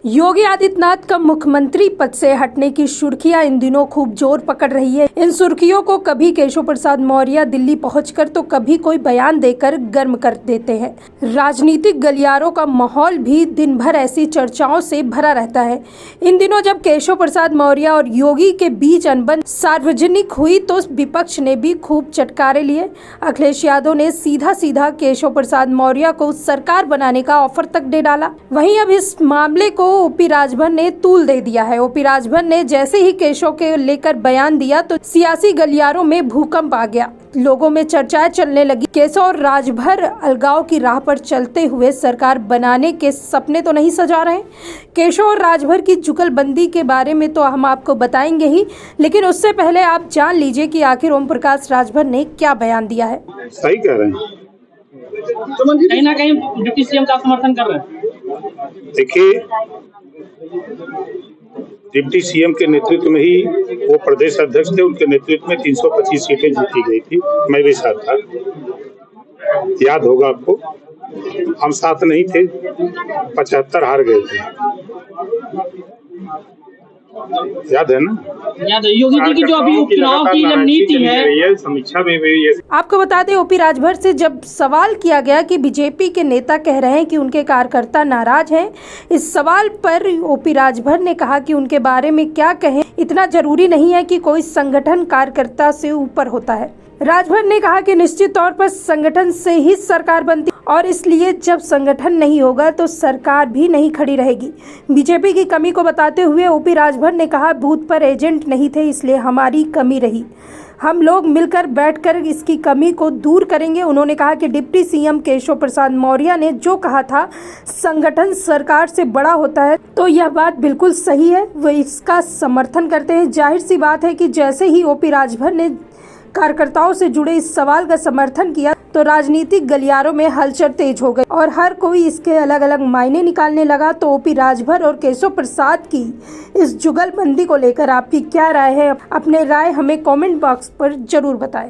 योगी आदित्यनाथ का मुख्यमंत्री पद से हटने की सुर्खियां इन दिनों खूब जोर पकड़ रही है। इन सुर्खियों को कभी केशव प्रसाद मौर्य दिल्ली पहुंचकर तो कभी कोई बयान देकर गर्म कर देते हैं। राजनीतिक गलियारों का माहौल भी दिन भर ऐसी चर्चाओं से भरा रहता है। इन दिनों जब केशव प्रसाद मौर्य और योगी के बीच अनबन सार्वजनिक हुई तो विपक्ष ने भी खूब चटकारे लिए। अखिलेश यादव ने सीधा सीधा केशव प्रसाद मौर्य को सरकार बनाने का ऑफर तक दे डाला। वहीं अब इस मामले को ओपी राजभर ने तूल दे दिया है। ओपी राजभर ने जैसे ही केशव के लेकर बयान दिया तो सियासी गलियारों में भूकंप आ गया। लोगों में चर्चाएं चलने लगी। केशव और राजभर अलगाव की राह पर चलते हुए सरकार बनाने के सपने तो नहीं सजा रहे। केशव और राजभर की जुगलबंदी के बारे में तो हम आपको बताएंगे ही, लेकिन उससे पहले आप जान लीजिए कि आखिर ओम प्रकाश राजभर ने क्या बयान दिया है। सही कह रहे हैं, तो कहीं ना कहीं डिप्टी सीएम का समर्थन कर रहे हैं। देखिए, डिप्टी सीएम के नेतृत्व में ही वो प्रदेश अध्यक्ष थे, उनके नेतृत्व में 325 सीटें जीती गई थी। मैं भी साथ था, याद होगा आपको। हम साथ नहीं थे, 75 हार गए थे, याद है ना। याद है। योगी जी की जो अभी उपचुनाव की रणनीति है, समीक्षा में भी आपको बता दें, ओपी राजभर से जब सवाल किया गया कि बीजेपी के नेता कह रहे हैं कि उनके कार्यकर्ता नाराज हैं, इस सवाल पर ओपी राजभर ने कहा कि उनके बारे में क्या कहें, इतना जरूरी नहीं है कि कोई संगठन कार्यकर्ता से ऊपर होता है। राजभर ने कहा कि निश्चित तौर पर संगठन से ही सरकार बनती और इसलिए जब संगठन नहीं होगा तो सरकार भी नहीं खड़ी रहेगी। बीजेपी की कमी को बताते हुए ओपी राजभर ने कहा, बूथ पर एजेंट नहीं थे इसलिए हमारी कमी रही, हम लोग मिलकर बैठकर इसकी कमी को दूर करेंगे। उन्होंने कहा कि डिप्टी सीएम केशव प्रसाद मौर्य ने जो कहा था संगठन सरकार से बड़ा होता है, तो यह बात बिल्कुल सही है, वो इसका समर्थन करते हैं। जाहिर सी बात है कि जैसे ही ओपी राजभर ने कार्यकर्ताओं से जुड़े इस सवाल का समर्थन किया तो राजनीतिक गलियारों में हलचल तेज हो गई और हर कोई इसके अलग अलग मायने निकालने लगा। तो ओपी राजभर और केशव प्रसाद की इस जुगलबंदी को लेकर आपकी क्या राय है? अपने राय हमें कमेंट बॉक्स पर जरूर बताएं।